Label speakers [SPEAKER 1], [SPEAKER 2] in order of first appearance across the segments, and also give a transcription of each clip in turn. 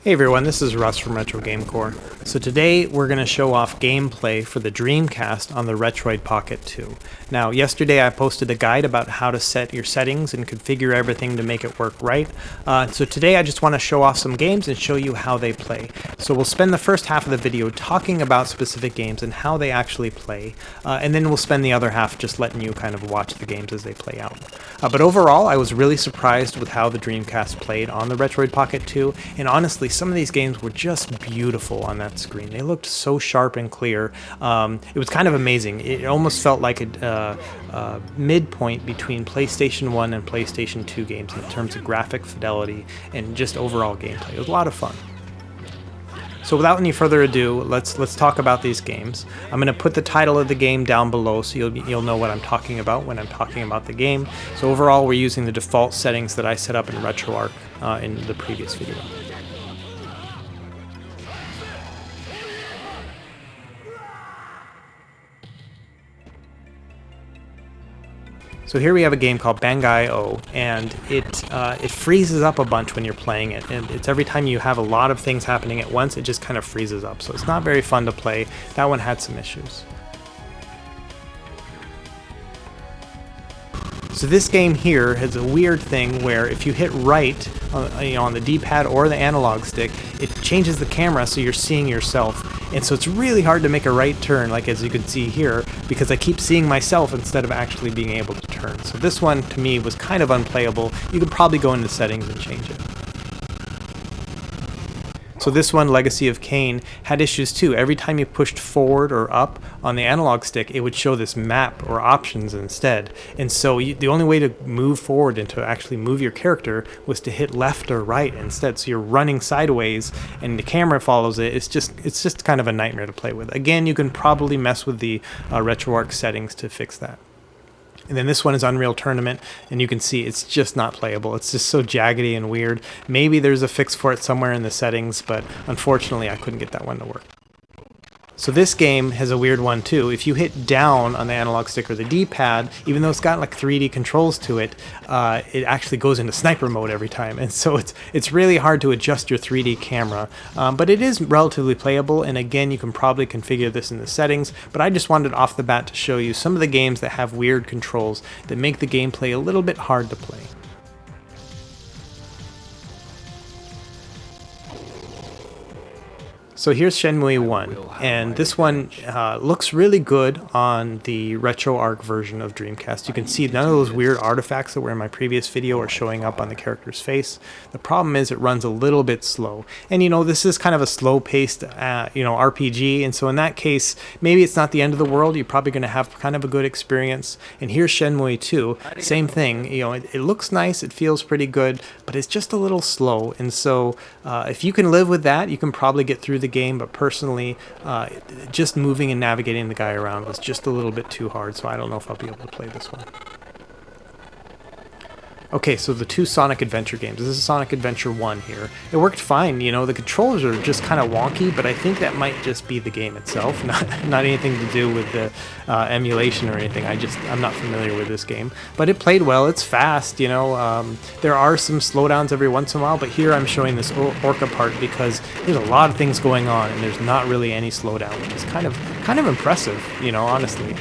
[SPEAKER 1] Hey everyone, this is Russ from Retro Gamecore. So today we're going to show off gameplay for the Dreamcast on the Retroid Pocket 2. Now yesterday I posted a guide about how to set your settings and configure everything to make it work right. So today I just want to show off some games and show you how they play. So we'll spend the first half of the video talking about specific games and how they actually play, and then we'll spend the other half just letting you kind of watch the games as they play out. But overall I was really surprised with how the Dreamcast played on the Retroid Pocket 2, and honestly some of these games were just beautiful on that screen. They looked so sharp and clear. It was kind of amazing. It almost felt like a midpoint between PlayStation 1 and PlayStation 2 games in terms of graphic fidelity and just overall gameplay. It was a lot of fun. So without any further ado, let's talk about these games. I'm going to put the title of the game down below so you'll know what I'm talking about when I'm talking about the game. So overall we're using the default settings that I set up in RetroArch in the previous video. So here we have a game called Bangai-O, and it freezes up a bunch when you're playing it, and it's every time you have a lot of things happening at once, it just kind of freezes up, so it's not very fun to play. That one had some issues. So this game here has a weird thing where if you hit right on the D-pad or the analog stick, it changes the camera so you're seeing yourself. And so it's really hard to make a right turn, like as you can see here, because I keep seeing myself instead of actually being able to turn. So this one, to me, was kind of unplayable. You could probably go into settings and change it. So this one, Legacy of Kain, had issues too. Every time you pushed forward or up on the analog stick, it would show this map or options instead. And so the only way to move forward and to actually move your character was to hit left or right instead. So you're running sideways and the camera follows it. It's just kind of a nightmare to play with. Again, you can probably mess with the RetroArch settings to fix that. And then this one is Unreal Tournament, and you can see it's just not playable. It's just so jaggedy and weird. Maybe there's a fix for it somewhere in the settings, but unfortunately I couldn't get that one to work. So this game has a weird one too. If you hit down on the analog stick or the D-pad, even though it's got like 3D controls to it, it actually goes into sniper mode every time. And so it's really hard to adjust your 3D camera. But it is relatively playable, and again, you can probably configure this in the settings. But I just wanted off the bat to show you some of the games that have weird controls that make the gameplay a little bit hard to play. So here's Shenmue 1, and this one looks really good on the RetroArch version of Dreamcast. You can see none of those weird artifacts that were in my previous video are showing up on the character's face. The problem is it runs a little bit slow. And you know, this is kind of a slow-paced RPG, and so in that case, maybe it's not the end of the world. You're probably going to have kind of a good experience. And here's Shenmue 2, same thing. You know, it looks nice, it feels pretty good, but it's just a little slow. And so if you can live with that, you can probably get through the game, but personally just moving and navigating the guy around was just a little bit too hard, so I don't know if I'll be able to play this one. Okay, so the two Sonic Adventure games. This is Sonic Adventure 1 here. It worked fine, you know, the controls are just kind of wonky, but I think that might just be the game itself, not anything to do with the emulation or anything. I'm not familiar with this game. But it played well, it's fast, you know. There are some slowdowns every once in a while, but here I'm showing this Orca part because there's a lot of things going on and there's not really any slowdown, which is kind of impressive, you know, honestly.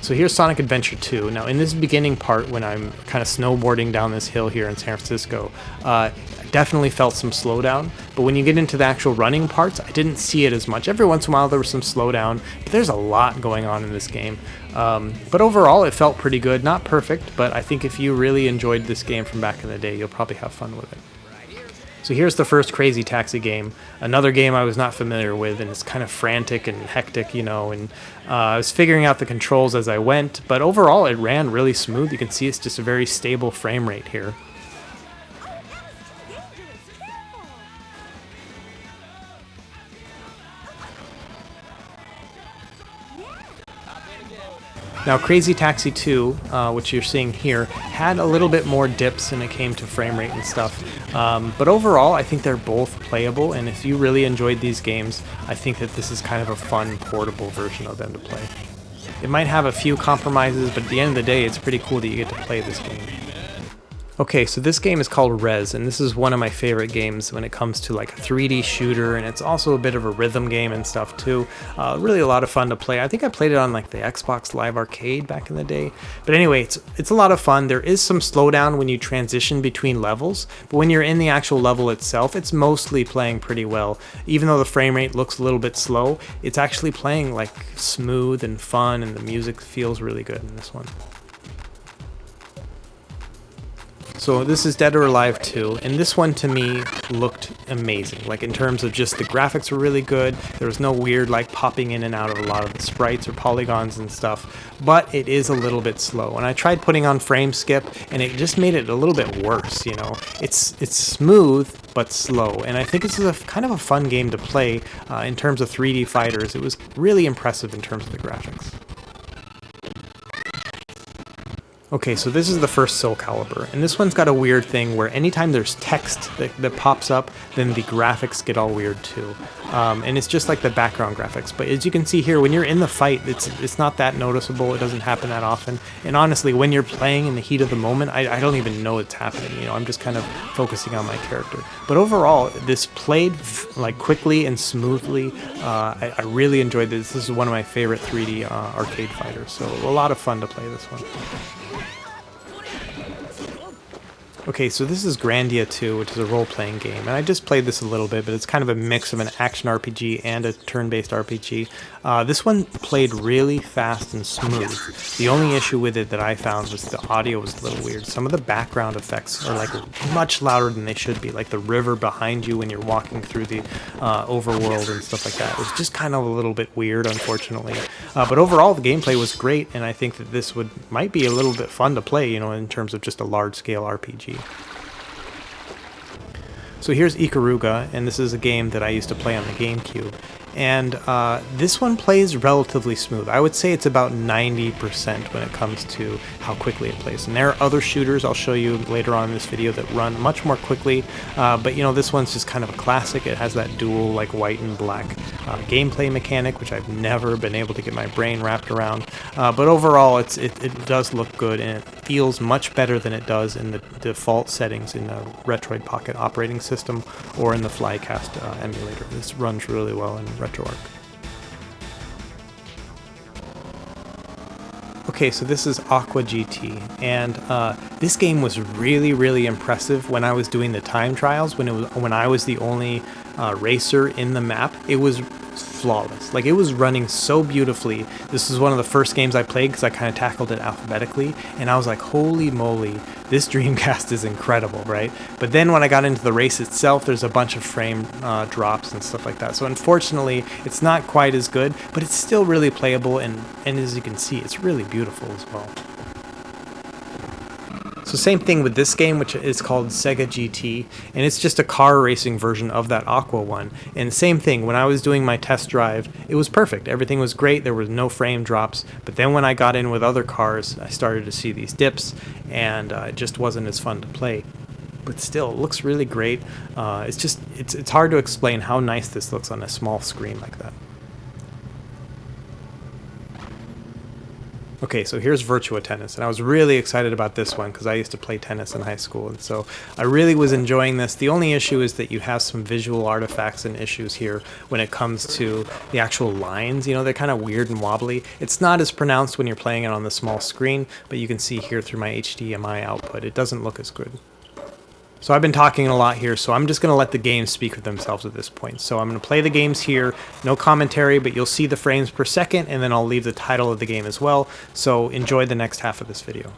[SPEAKER 1] So here's Sonic Adventure 2. Now in this beginning part when I'm kind of snowboarding down this hill here in San Francisco, I definitely felt some slowdown, but when you get into the actual running parts, I didn't see it as much. Every once in a while there was some slowdown, but there's a lot going on in this game. But overall it felt pretty good. Not perfect, but I think if you really enjoyed this game from back in the day, you'll probably have fun with it. So here's the first Crazy Taxi game, another game I was not familiar with, and it's kind of frantic and hectic, you know, and I was figuring out the controls as I went, but overall it ran really smooth. You can see it's just a very stable frame rate here. Now Crazy Taxi 2, which you're seeing here, had a little bit more dips when it came to frame rate and stuff. But overall, I think they're both playable, and if you really enjoyed these games, I think that this is kind of a fun, portable version of them to play. It might have a few compromises, but at the end of the day, it's pretty cool that you get to play this game. Okay, so this game is called Rez, and this is one of my favorite games when it comes to like a 3D shooter, and it's also a bit of a rhythm game and stuff too. Really a lot of fun to play. I think I played it on like the Xbox Live Arcade back in the day. But anyway, it's a lot of fun. There is some slowdown when you transition between levels, but when you're in the actual level itself, it's mostly playing pretty well. Even though the frame rate looks a little bit slow, it's actually playing like smooth and fun, and the music feels really good in this one. So this is Dead or Alive 2, and this one to me looked amazing. Like in terms of just the graphics were really good. There was no weird like popping in and out of a lot of the sprites or polygons and stuff, but it is a little bit slow. And I tried putting on frame skip, and it just made it a little bit worse. You know, it's smooth but slow, and I think this is a kind of a fun game to play in terms of 3D fighters. It was really impressive in terms of the graphics. Okay, so this is the first Soul Calibur, and this one's got a weird thing where anytime there's text that pops up, then the graphics get all weird too. And it's just like the background graphics, but as you can see here, when you're in the fight, it's not that noticeable, it doesn't happen that often, and honestly, when you're playing in the heat of the moment, I don't even know it's happening, you know, I'm just kind of focusing on my character. But overall, this played like quickly and smoothly. I really enjoyed this. This is one of my favorite 3D arcade fighters, so a lot of fun to play this one. Okay, so this is Grandia II, which is a role-playing game, and I just played this a little bit, but it's kind of a mix of an action RPG and a turn-based RPG. This one played really fast and smooth. The only issue with it that I found was the audio was a little weird. Some of the background effects are like much louder than they should be, like the river behind you when you're walking through the overworld and stuff like that. It was just kind of a little bit weird, unfortunately. But overall, the gameplay was great, and I think that this might be a little bit fun to play, you know, in terms of just a large-scale RPG. So here's Ikaruga, and this is a game that I used to play on the GameCube. And this one plays relatively smooth. I would say it's about 90% when it comes to how quickly it plays. And there are other shooters I'll show you later on in this video that run much more quickly, but you know, this one's just kind of a classic. It has that dual like white and black gameplay mechanic, which I've never been able to get my brain wrapped around. But overall, it does look good, and it feels much better than it does in the default settings in the Retroid Pocket operating system or in the Flycast emulator. This runs really well in RetroArch. Okay, so this is Aqua GT, and this game was really impressive when I was doing the time trials, when I was the only racer in the map. It was flawless. Like, it was running so beautifully. This is one of the first games I played because I kind of tackled it alphabetically, and I was like, holy moly, this Dreamcast is incredible, right? But then when I got into the race itself, there's a bunch of frame drops and stuff like that. So unfortunately, it's not quite as good, but it's still really playable, and as you can see, it's really beautiful as well. So same thing with this game, which is called Sega GT, and it's just a car racing version of that Aqua one. And same thing, when I was doing my test drive, it was perfect. Everything was great, there was no frame drops, but then when I got in with other cars, I started to see these dips, and it just wasn't as fun to play. But still, it looks really great. It's hard to explain how nice this looks on a small screen like that. Okay, so here's Virtua Tennis, and I was really excited about this one because I used to play tennis in high school, and so I really was enjoying this. The only issue is that you have some visual artifacts and issues here when it comes to the actual lines. You know, they're kind of weird and wobbly. It's not as pronounced when you're playing it on the small screen, but you can see here through my HDMI output, it doesn't look as good. So I've been talking a lot here, so I'm just going to let the games speak for themselves at this point. So I'm going to play the games here, no commentary, but you'll see the frames per second, and then I'll leave the title of the game as well. So enjoy the next half of this video.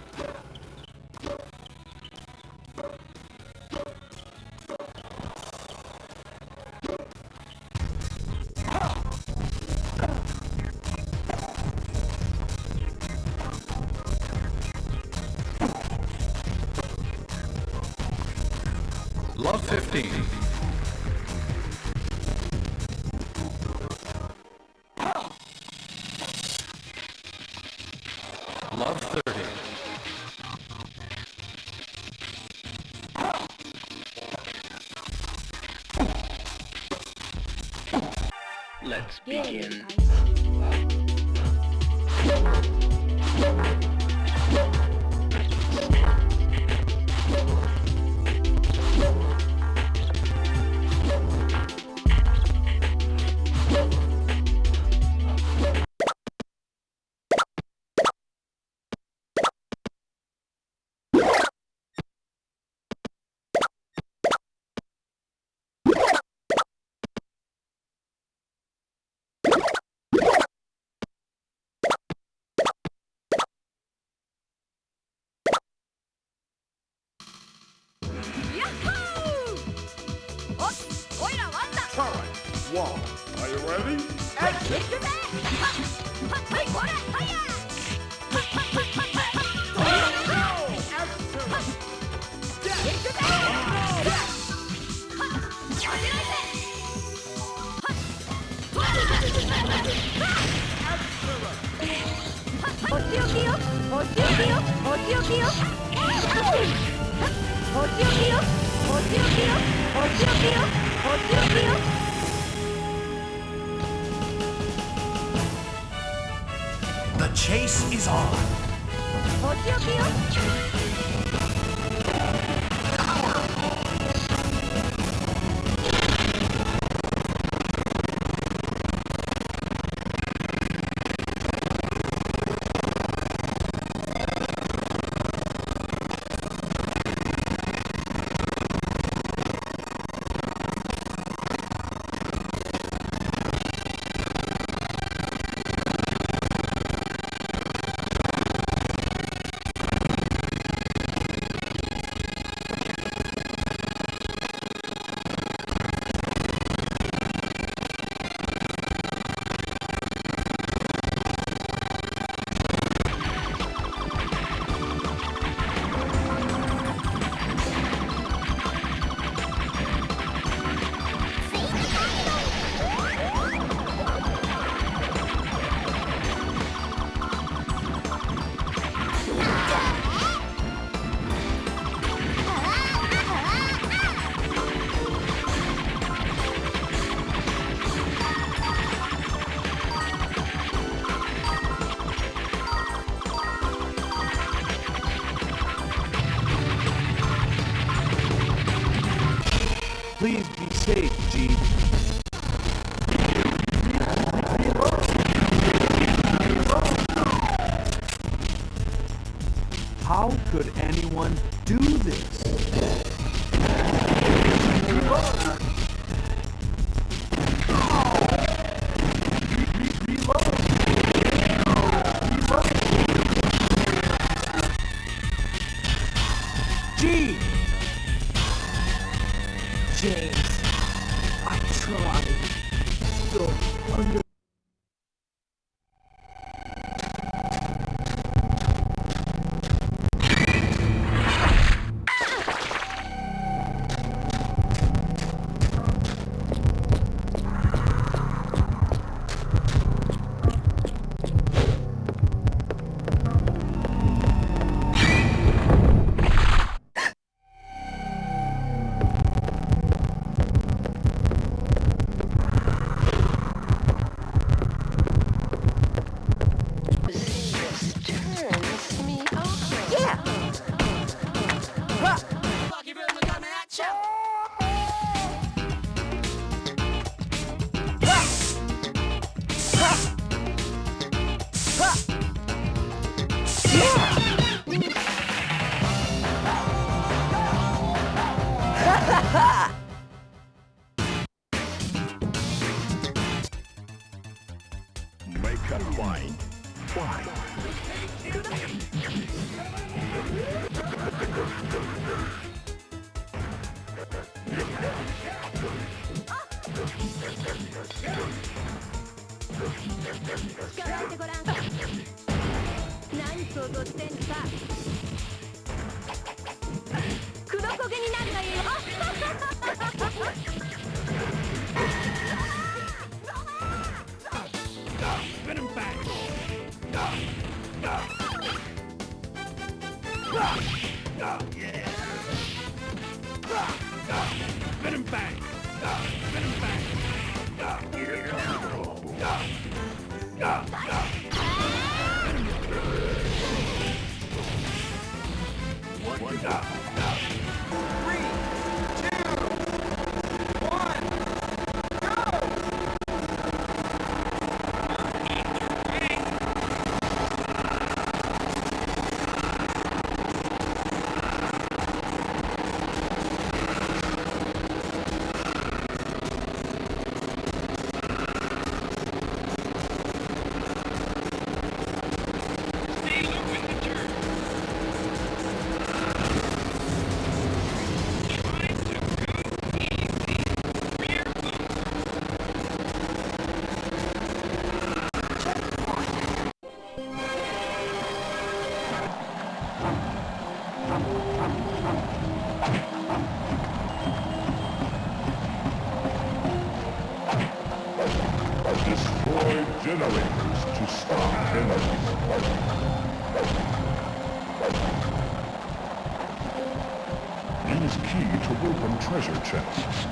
[SPEAKER 2] Love 15. Love 30. Let's begin.
[SPEAKER 3] One. Are you ready?
[SPEAKER 4] The chase is on.
[SPEAKER 3] Please be safe, G. How could anyone do this? G! James, I tried. Still under.
[SPEAKER 4] Make up wine. Destroy generators to stop enemies. Use key to open treasure chests.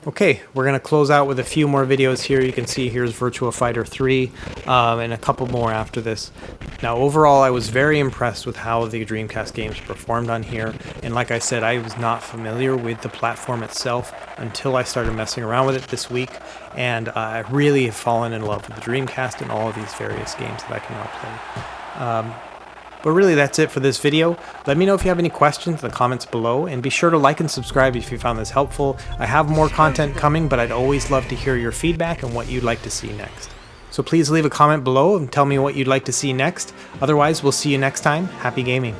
[SPEAKER 1] Okay, we're going to close out with a few more videos here. You can see here's Virtua Fighter 3 and a couple more after this. Now overall I was very impressed with how the Dreamcast games performed on here, and like I said, I was not familiar with the platform itself until I started messing around with it this week, and I really have fallen in love with the Dreamcast and all of these various games that I can now play. But really, that's it for this video. Let me know if you have any questions in the comments below, and be sure to like and subscribe if you found this helpful. I have more content coming, but I'd always love to hear your feedback and what you'd like to see next. So please leave a comment below and tell me what you'd like to see next. Otherwise, we'll see you next time. Happy gaming.